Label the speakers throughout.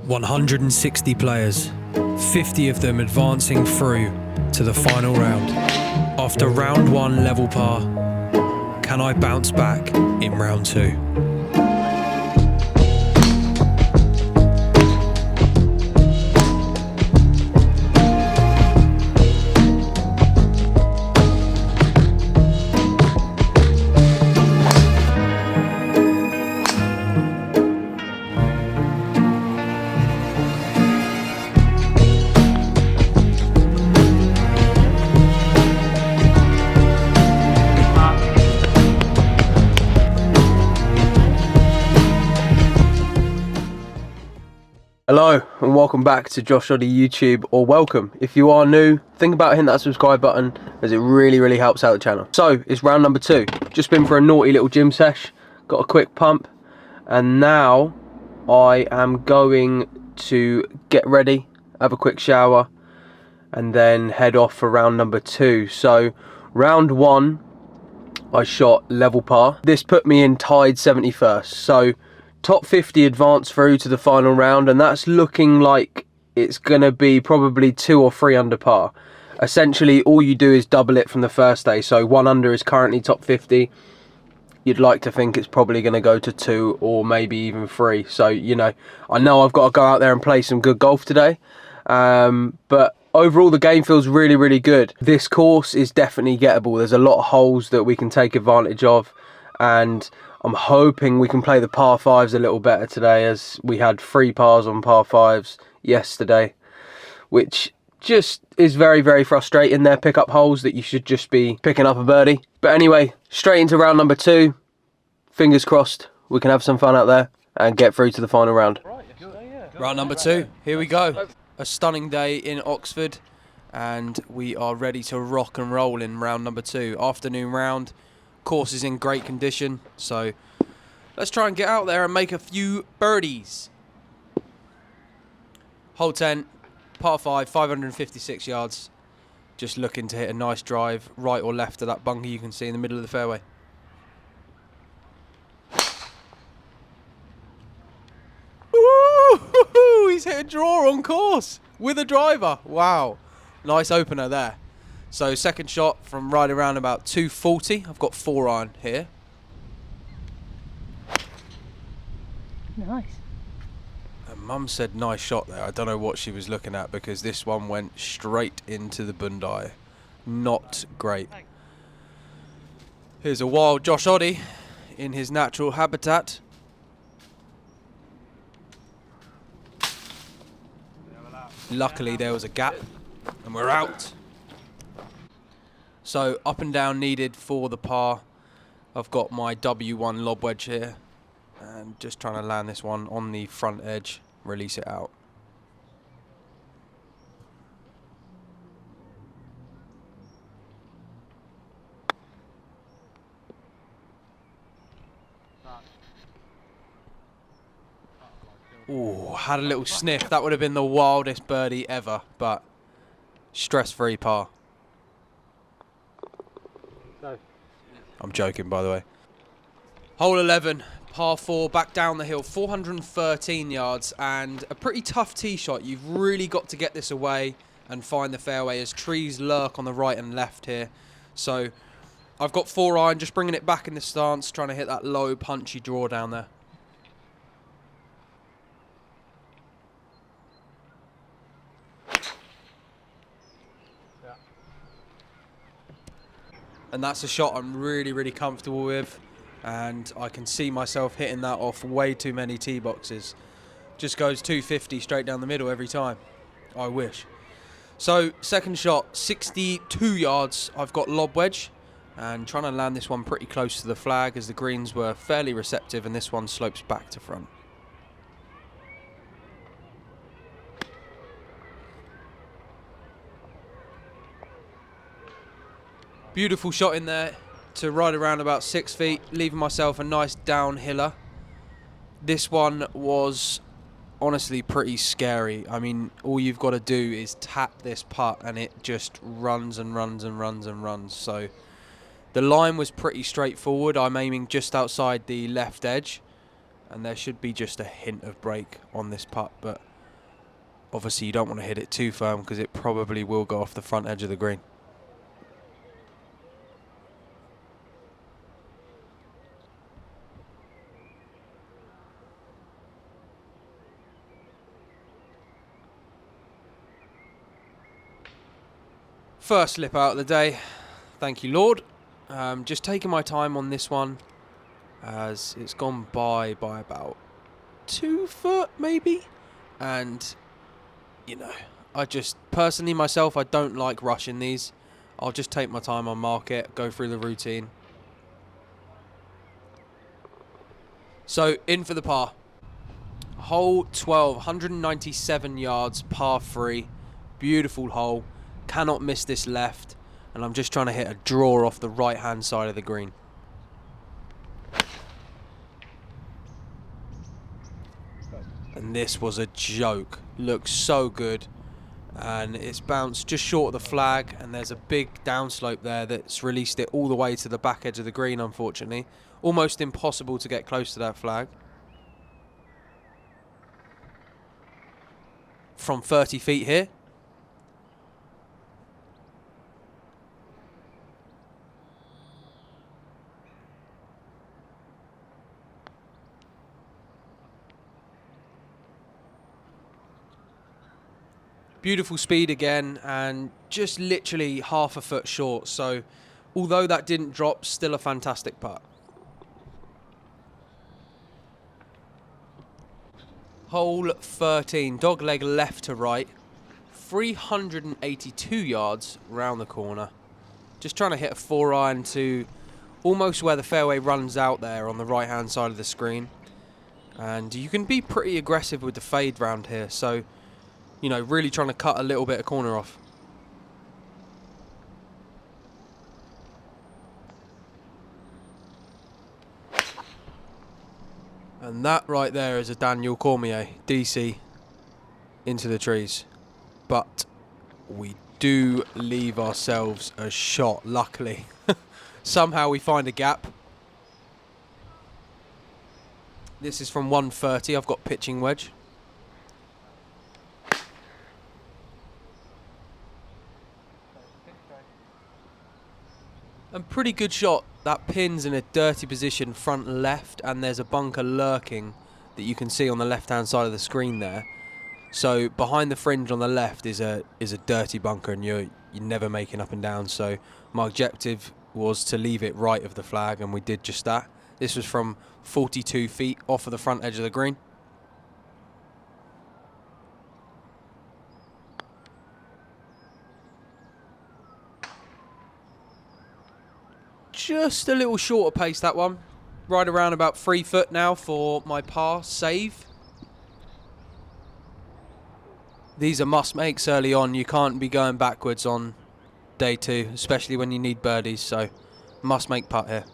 Speaker 1: 160 players, 50 of them advancing through to the final round. After round one level par, can I bounce back in round two?
Speaker 2: Hello and welcome back to Josh Oddie YouTube, or welcome if you are new. Think about hitting that subscribe button as it really helps out the channel. So it's round number two. Just been for a naughty little gym sesh, got a quick pump, and now I am going to get ready, have a quick shower, and then head off for round number two. So round one I shot level par. This put me in tied 71st. So top 50 advance through to the final round, and that's looking like it's going to be probably 2 or 3 under par. Essentially, all you do is double it from the first day. So 1 under is currently top 50. You'd like to think it's probably going to go to 2 or maybe even 3. So, you know I've got to go out there and play some good golf today. But overall, the game feels really good. This course is definitely gettable. There's a lot of holes that we can take advantage of, and I'm hoping we can play the par 5s a little better today, as we had 3 pars on par 5s yesterday, which just is very frustrating. They're pickup holes that you should just be picking up a birdie. But anyway, straight into round number two. Fingers crossed we can have some fun out there and get through to the final round.
Speaker 1: Round number two, here we go. A stunning day in Oxford, and we are ready to rock and roll in round number two. Afternoon round. Course is in great condition, so let's try and get out there and make a few birdies. Hole 10, par 5, 556 yards. Just looking to hit a nice drive right or left of that bunker you can see in the middle of the fairway. Ooh, he's hit a draw on course with a driver. Wow, nice opener there. So second shot from right around about 240. I've got 4 iron here.
Speaker 3: Nice.
Speaker 1: And Mum said nice shot there. I don't know what she was looking at, because this one went straight into the bundai. Not great. Here's a wild Josh Oddie in his natural habitat. Luckily there was a gap and we're out. So up and down needed for the par. I've got my W1 lob wedge here, and just trying to land this one on the front edge, release it out. Ooh, had a little sniff. That would have been the wildest birdie ever, but stress-free par. I'm joking, by the way. Hole 11, par 4, back down the hill, 413 yards, and a pretty tough tee shot. You've really got to get this away and find the fairway, as trees lurk on the right and left here. So I've got 4 iron, just bringing it back in the stance, trying to hit that low, punchy draw down there. And that's a shot I'm really comfortable with, and I can see myself hitting that off way too many tee boxes. Just goes 250 straight down the middle every time. I wish. So second shot, 62 yards. I've got lob wedge, and trying to land this one pretty close to the flag, as the greens were fairly receptive, and this one slopes back to front. Beautiful shot in there to right around about 6 feet, leaving myself a nice downhiller. This one was honestly pretty scary. I mean, all you've got to do is tap this putt and it just runs and runs. So the line was pretty straightforward. I'm aiming just outside the left edge, and there should be just a hint of break on this putt, but Obviously you don't want to hit it too firm because it probably will go off the front edge of the green. First slip out of the day, thank you Lord. Just taking my time on this one as it's gone by about 2 foot maybe, and you know, I just personally myself, I don't like rushing these. I'll just take my time on market, go through the routine. So in for the par. Hole 12, 197 yards, par 3, beautiful hole. Cannot miss this left, and I'm just trying to hit a draw off the right hand side of the green. And this was a joke. Looks so good, and it's bounced just short of the flag, and there's a big downslope there that's released it all the way to the back edge of the green, unfortunately. Almost impossible to get close to that flag. From 30 feet here. Beautiful speed again, and just literally half a foot short. So although that didn't drop, still a fantastic putt. Hole 13, dog leg left to right, 382 yards round the corner. Just trying to hit a 4-iron to almost where the fairway runs out there on the right hand side of the screen. And you can be pretty aggressive with the fade round here, so you know, really trying to cut a little bit of corner off. And that right there is a Daniel Cormier DC into the trees. But we do leave ourselves a shot, luckily. Somehow we find a gap. This is from 130. I've got pitching wedge. And pretty good shot. That pin's in a dirty position front left, and there's a bunker lurking that you can see on the left hand side of the screen there. So behind the fringe on the left is a dirty bunker, and you're never making up and down. So my objective was to leave it right of the flag, and we did just that. This was from 42 feet off of the front edge of the green. Just a little shorter pace, that one. Right around about 3 foot now for my par save. These are must makes early on. You can't be going backwards on day 2, especially when you need birdies, so must make putt here.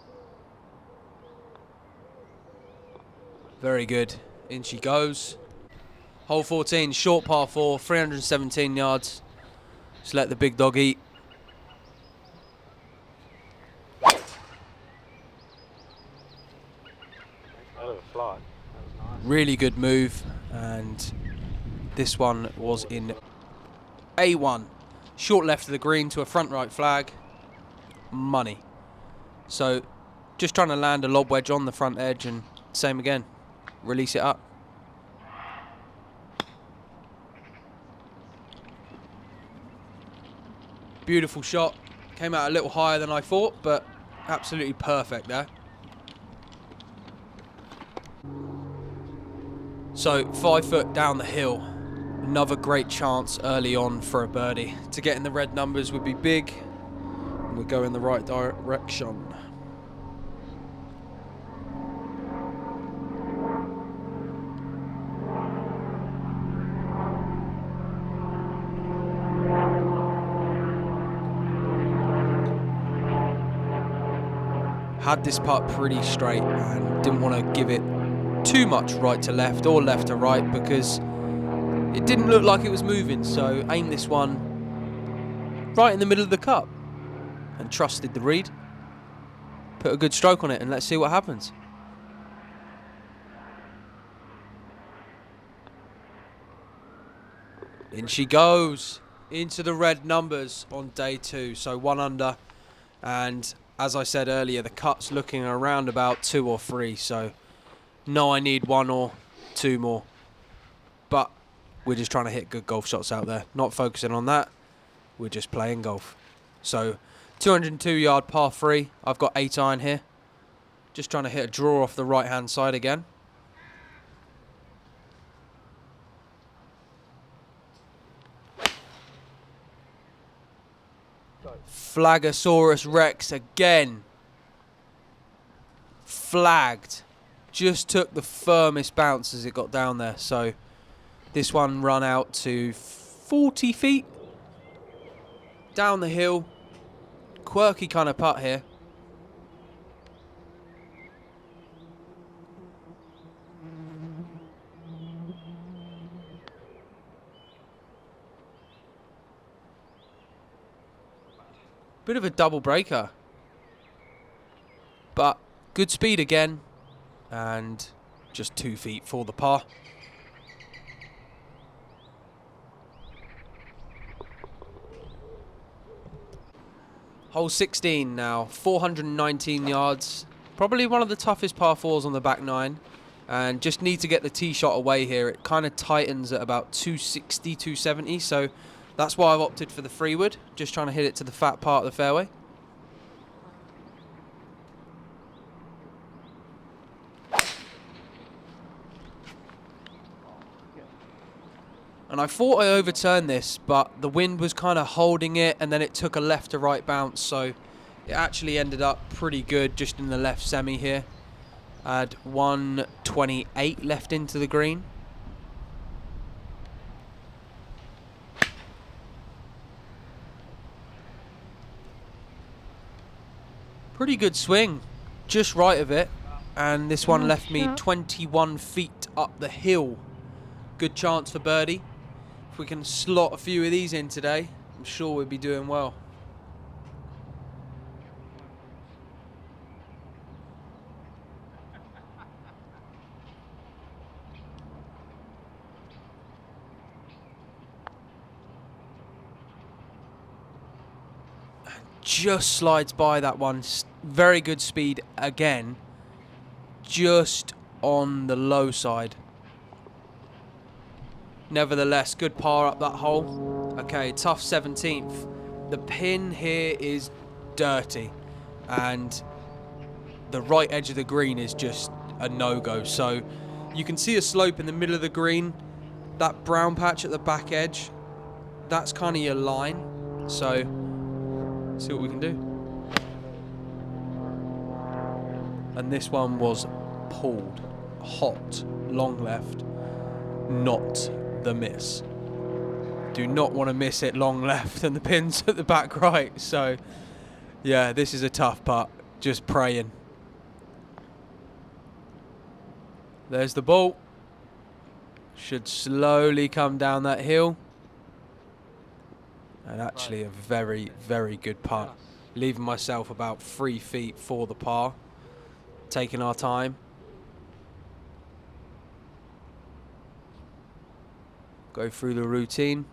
Speaker 1: Very good. In she goes. Hole 14, short par 4, 317 yards. Just let the big dog eat. Really good move, and this one was in A1. Short left of the green to a front right flag. Money. So just trying to land a lob wedge on the front edge, and same again. Release it up. Beautiful shot. Came out a little higher than I thought, but absolutely perfect there. So 5 foot down the hill, another great chance early on for a birdie. To get in the red numbers would be big, and we go in the right direction. Had this putt pretty straight and didn't want to give it too much right to left or left to right because it didn't look like it was moving, so aimed this one right in the middle of the cup and trusted the read. Put a good stroke on it, and let's see what happens. In she goes into the red numbers on day 2. So 1 under. And as I said earlier, the cut's looking around about 2 or 3. So no, I need 1 or 2 more. But we're just trying to hit good golf shots out there. Not focusing on that. We're just playing golf. So 202 yard par 3. I've got 8 iron here. Just trying to hit a draw off the right hand side again. Flagasaurus Rex again. Flagged. Just took the firmest bounce as it got down there. So this one run out to 40 feet. Down the hill. Quirky kind of putt here. Bit of a double breaker. But good speed again. And just 2 feet for the par. Hole 16 now, 419 yards. Probably one of the toughest par 4s on the back 9. And just need to get the tee shot away here. It kind of tightens at about 260, 270. So that's why I've opted for the freewood. Just trying to hit it to the fat part of the fairway. And I thought I overturned this, but the wind was kind of holding it, and then it took a left to right bounce, so it actually ended up pretty good just in the left semi here. I had 128 left into the green. Pretty good swing, just right of it, and this one left me 21 feet up the hill. Good chance for birdie. If we can slot a few of these in today, I'm sure we'll be doing well. Just slides by that one. Very good speed again. Just on the low side. Nevertheless, good par up that hole. Okay, tough 17th. The pin here is dirty. And the right edge of the green is just a no-go. So you can see a slope in the middle of the green. That brown patch at the back edge, that's kind of your line. So see what we can do. And this one was pulled. Hot. Long left. Not the miss. Do not want to miss it long left, and the pin's at the back right. So yeah, this is a tough putt. Just praying. There's the ball. Should slowly come down that hill. And actually a very, very good putt. Leaving myself about 3 feet for the par. Taking our time. Go through the routine.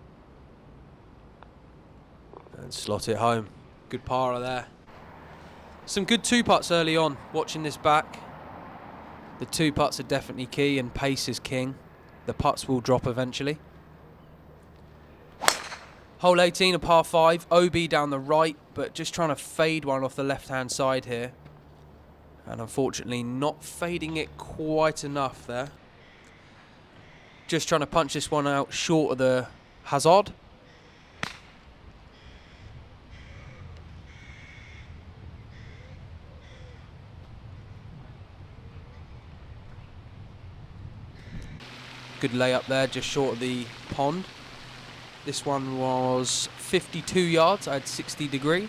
Speaker 1: And slot it home. Good par there. Some good 2-putts early on. Watching this back. The 2-putts are definitely key, and pace is king. The putts will drop eventually. Hole 18, a par 5. OB down the right, but just trying to fade one off the left-hand side here. And unfortunately not fading it quite enough there. Just trying to punch this one out short of the hazard. Good layup there, just short of the pond. This one was 52 yards. I had 60 degree.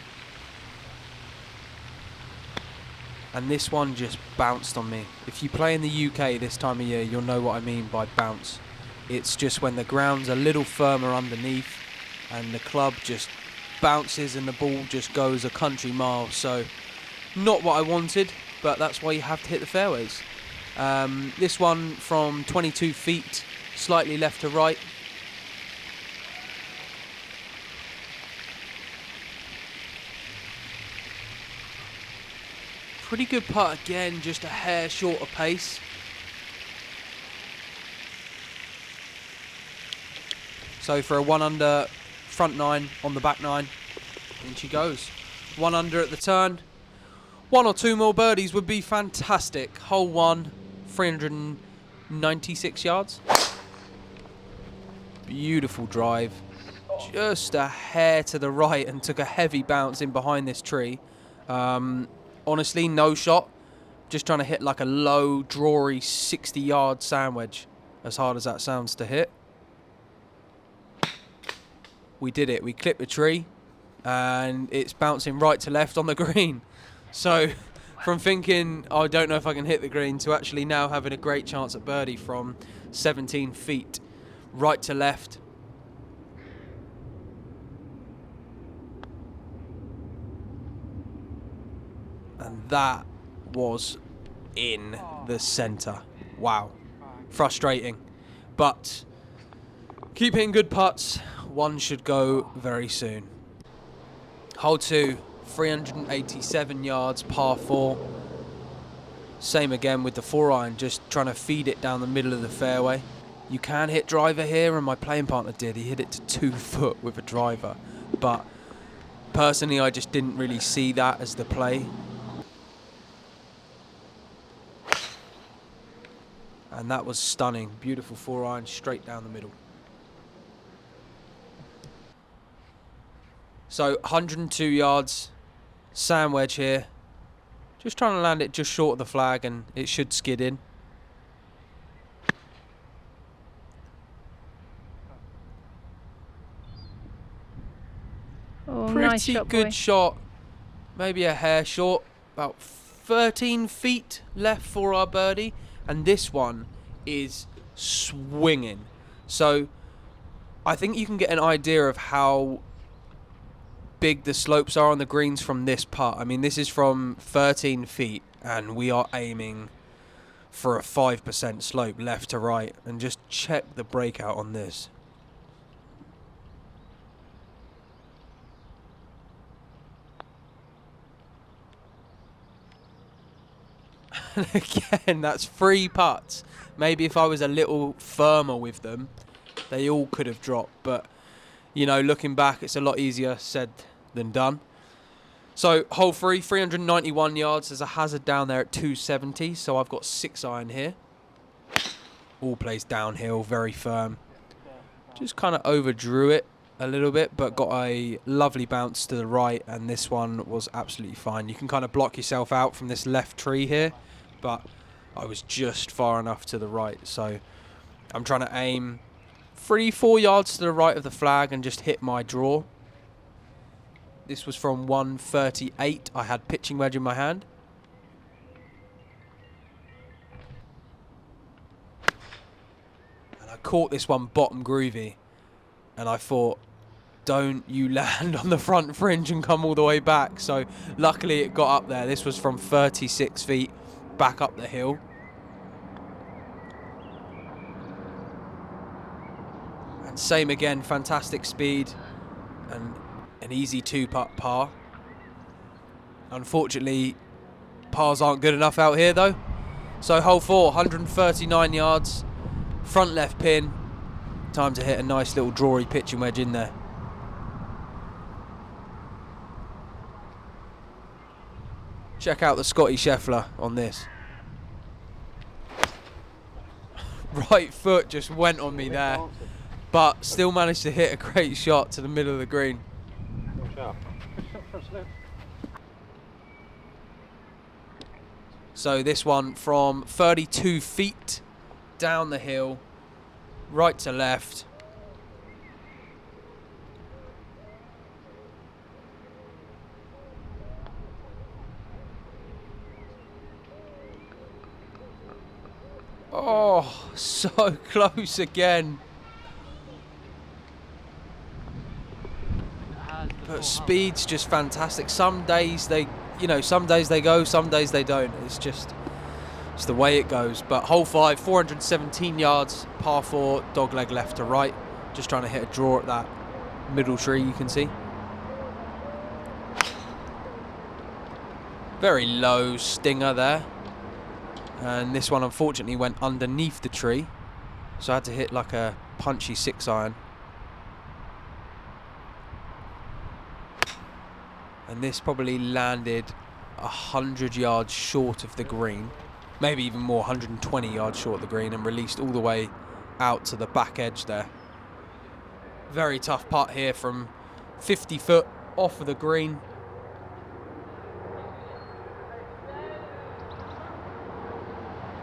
Speaker 1: And this one just bounced on me. If you play in the UK this time of year, you'll know what I mean by bounce. It's just when the ground's a little firmer underneath and the club just bounces and the ball just goes a country mile. So not what I wanted, but that's why you have to hit the fairways. This one from 22 feet, slightly left to right. Pretty good putt again, just a hair short of pace. So for a 1 under front 9 on the back 9, in she goes. 1 under at the turn. 1 or 2 more birdies would be fantastic. Hole 1, 396 yards. Beautiful drive. Just a hair to the right and took a heavy bounce in behind this tree. Honestly, no shot. Just trying to hit like a low, drawy 60-yard sand wedge. As hard as that sounds to hit. We did it. We clipped the tree. And it's bouncing right to left on the green. So, from thinking, I don't know if I can hit the green, to actually now having a great chance at birdie from 17 feet. Right to left. And that was in the centre. Wow. Frustrating. But keep hitting good putts. One should go very soon. Hole 2, 387 yards, par 4. Same again with the 4-iron, just trying to feed it down the middle of the fairway. You can hit driver here, and my playing partner did. He hit it to 2 foot with a driver. But personally, I just didn't really see that as the play. And that was stunning. Beautiful 4-iron straight down the middle. So 102 yards, sand wedge here. Just trying to land it just short of the flag, and it should skid in.
Speaker 3: Oh,
Speaker 1: Pretty
Speaker 3: nice shot, boy.
Speaker 1: good shot. Maybe a hair short. About 13 feet left for our birdie. And this one is swinging. So I think you can get an idea of how big the slopes are on the greens from this putt. I mean, this is from 13 feet, and we are aiming for a 5% slope left to right. And just check the breakout on this. And again, that's 3 putts. Maybe if I was a little firmer with them, they all could have dropped. But, you know, looking back, it's a lot easier said than done. So, hole 3, 391 yards. There's a hazard down there at 270. So, I've got 6-iron here. All plays downhill, very firm. Just kind of overdrew it a little bit, but got a lovely bounce to the right. And this one was absolutely fine. You can kind of block yourself out from this left tree here. But I was just far enough to the right. So, I'm trying to aim 3-4 yards to the right of the flag and just hit my draw. This was from 138. I had pitching wedge in my hand. And I caught this one bottom groovy. And I thought, don't you land on the front fringe and come all the way back. So luckily it got up there. This was from 36 feet back up the hill. And same again, fantastic speed and an easy 2-putt par. Unfortunately, pars aren't good enough out here though. So hole 4, 139 yards, front left pin. Time to hit a nice little drawy pitching wedge in there. Check out the Scotty Scheffler on this. Right foot just went on me there, but still managed to hit a great shot to the middle of the green. So this one from 32 feet down the hill, right to left. Oh, so close again. But speed's just fantastic. Some days they, some days they go, some days they don't. It's the way it goes. But hole 5, 417 yards, par 4, dog leg left to right. Just trying to hit a draw at that middle tree, you can see. Very low stinger there. And this one unfortunately went underneath the tree. So I had to hit like a punchy 6-iron. And this probably landed 100 yards short of the green. Maybe even more, 120 yards short of the green, and released all the way out to the back edge there. Very tough putt here from 50 foot off of the green.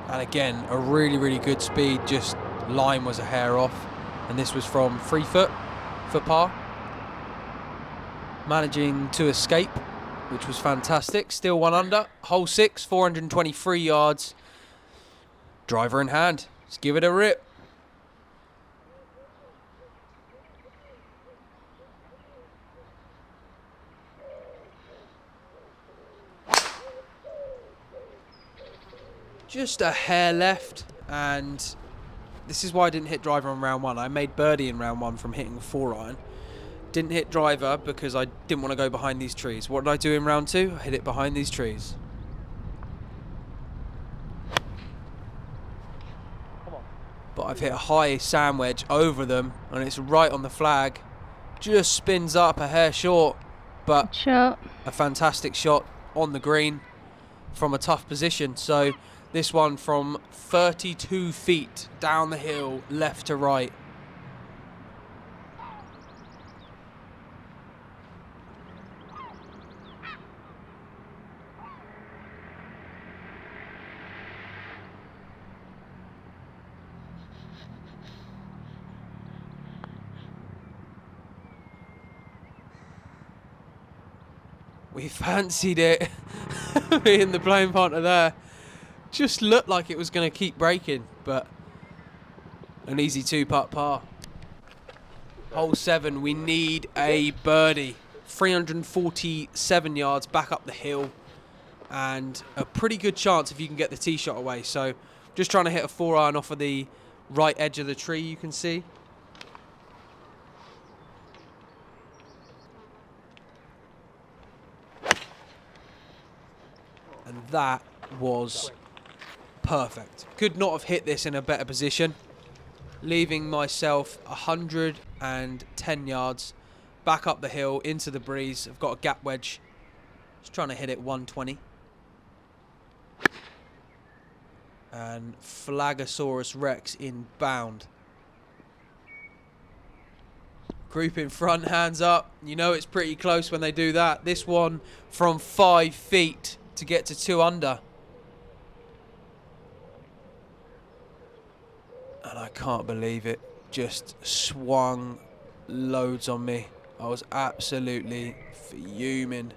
Speaker 1: And again, a really, really good speed, just line was a hair off. And this was from 3 foot for par. Managing to escape, which was fantastic. Still 1 under. Hole 6, 423 yards. Driver in hand. Let's give it a rip. Just a hair left, and this is why I didn't hit driver on round 1. I made birdie in round 1 from hitting a 4-iron. Didn't hit driver because I didn't want to go behind these trees. What did I do in round 2? I hit it behind these trees. But I've hit a high sand wedge over them, and it's right on the flag. Just spins up a hair short, but a fantastic shot on the green from a tough position. So this one from 32 feet down the hill, left to right. We fancied it, being the playing partner there. Just looked like it was going to keep breaking, but an easy 2-putt par. Hole 7, we need a birdie. 347 yards back up the hill, and a pretty good chance if you can get the tee shot away. So just trying to hit a 4-iron off of the right edge of the tree, you can see. And that was perfect. Could not have hit this in a better position. Leaving myself 110 yards back up the hill into the breeze. I've got a gap wedge. Just trying to hit it 120. And Phalagosaurus Rex inbound. Group in front, hands up. You know it's pretty close when they do that. This one from 5 feet to get to 2 under. And I can't believe it. Just swung loads on me. I was absolutely fuming.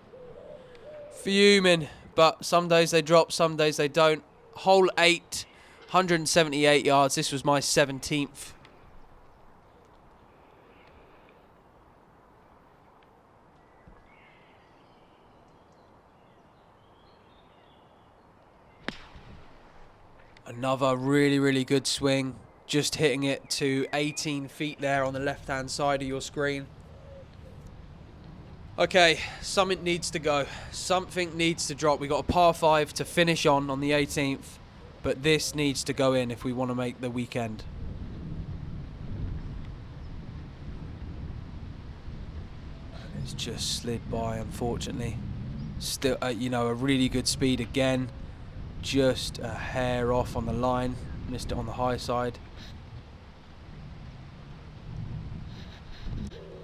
Speaker 1: Fuming. But some days they drop, some days they don't. Hole 8, 178 yards. This was my 17th. Another really, really good swing. Just hitting it to 18 feet there on the left-hand side of your screen. Okay, something needs to go. Something needs to drop. We got a par 5 to finish on the 18th. But this needs to go in if we want to make the weekend. And it's just slid by, unfortunately. Still, you know, a really good speed again. Just a hair off on the line. Missed it on the high side.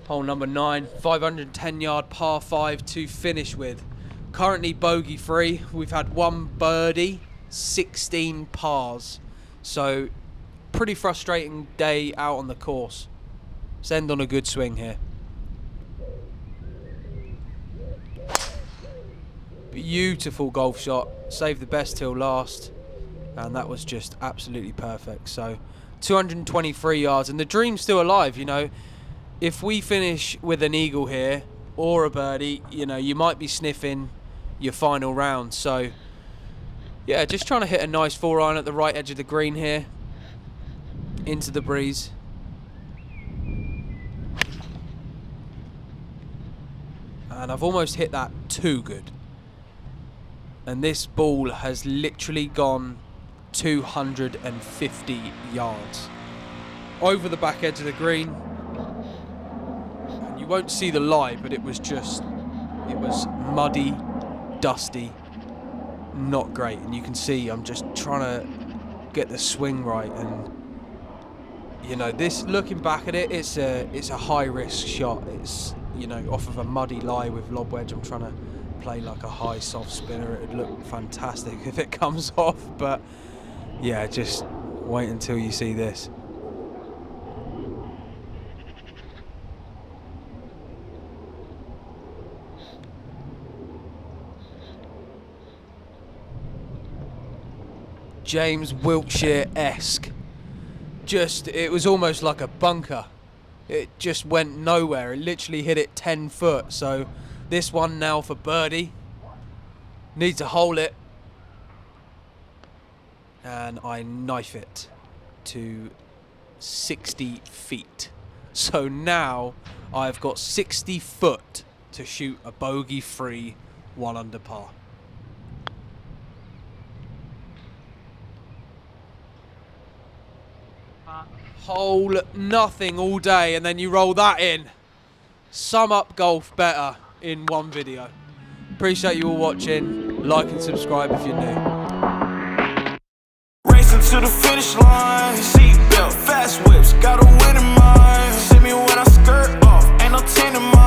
Speaker 1: Hole number 9, 510 yard par 5 to finish with. Currently bogey free. We've had 1 birdie, 16 pars. So pretty frustrating day out on the course. Let's end on a good swing here. Beautiful golf shot. Saved the best till last. And that was just absolutely perfect. So 223 yards. And the dream's still alive, you know. If we finish with an eagle here or a birdie, you know, you might be sniffing your final round. So, yeah, just trying to hit a nice 4-iron at the right edge of the green here. Into the breeze. And I've almost hit that too good. and this ball has literally gone 250 yards over the back edge of the green. And you won't see the lie, but it was muddy, dusty, not great. And you can see I'm just trying to get the swing right, and you know, this, looking back at it, it's a high risk shot. It's, you know, off of a muddy lie with lob wedge. I'm trying to play like a high soft spinner. It'd look fantastic if it comes off, but yeah, just wait until you see this. James Wiltshire-esque. It was almost like a bunker. It just went nowhere. It literally hit it 10 foot. So this one now for birdie. Need to hole it. And I knife it to 60 feet. So now I've got 60 foot to shoot a bogey-free 1 under par. Hole nothing all day, and then you roll that in. Sum up golf better in one video. Appreciate you all watching. Like and subscribe if you're new.
Speaker 4: Racing to the finish line, seatbelt, fast whips, got a win in mind. See me when I skirt off, ain't no 10 in my